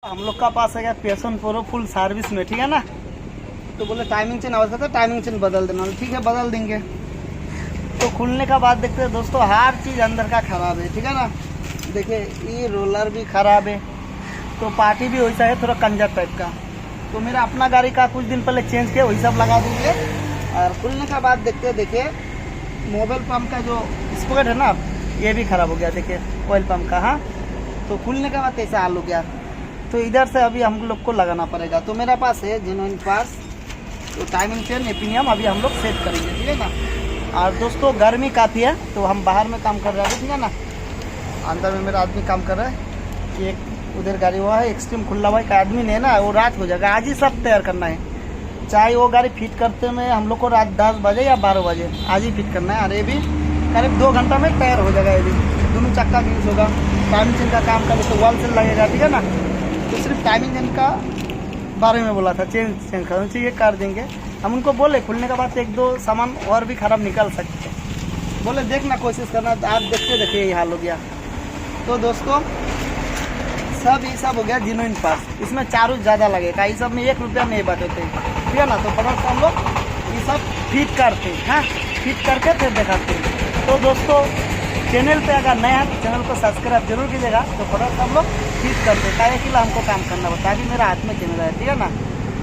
हम लोग का पास है क्या पैशन प्रो फुल सर्विस में, ठीक है ना। तो बोले टाइमिंग चेन आवश्यक था, टाइमिंग चेन बदल देना, ठीक है बदल देंगे। तो खुलने का बाद देखते हैं दोस्तों, हर चीज़ अंदर का खराब है, ठीक है ना। देखिए ये रोलर भी खराब है, तो पार्टी भी वैसा है, थोड़ा कंजर टाइप का। तो मेरा अपना गाड़ी का कुछ दिन पहले चेंज किया, वही सब लगा दीजिए। और खुलने का बाद देखते हैं, देखिए मोबाइल पंप का जो स्पॉकेट है ना, ये भी खराब हो गया, देखिए ऑयल पंप का। हाँ, तो खुलने का बाद कैसा हाल हो गया, तो इधर से अभी हम लोग को लगाना पड़ेगा। तो मेरा पास है जेन्युइन पास, तो टाइमिंग चेन एपीनियम अभी हम लोग सेट करेंगे, ठीक है ना। और दोस्तों गर्मी काफ़ी है, तो हम बाहर में काम कर रहे हैं, ठीक है ना। अंदर में मेरा आदमी काम कर रहा है, एक उधर गाड़ी हुआ है एक्सट्रीम खुला हुआ, एक आदमी नहीं है ना, वो रात हो जाएगा, आज ही सब तैयार करना है। चाहे वो गाड़ी फिट करते में हम लोग को रात 10 बजे या 12 बजे आज ही फिट करना है। और ये भी करीब 2 घंटा में तैयार हो जाएगा। ये भी दोनों चक्का यूज होगा, टाइमिंग चेन का काम करे तो वॉल से लगेगा, ठीक है ना। तो सिर्फ टाइमिंग चेन का बारे में बोला था, चेंज करना चाहिए, कर देंगे। हम उनको बोले खुलने के बाद 1-2 सामान और भी खराब निकल सकते हैं, बोले देखना कोशिश करना। आप देखते देखिए ये हाल हो गया। तो दोस्तों सब ये सब हो गया जेन्युइन पास, इसमें चार्ज ज़्यादा लगेगा, ये सब में 1 रुपया नहीं बचते, ठीक है ना। तो फटाफट हम लोग ये सब फिट करते हैं, हाँ फिट करके फिर दिखाते हैं। तो दोस्तों चैनल पे अगर नया है तो चैनल को सब्सक्राइब जरूर कीजिएगा। तो फटाफट हम लोग फिट करते हैं, क्या कि हमको काम करना पड़ता है, अभी मेरा हाथ में चैनल है, ठीक है ना।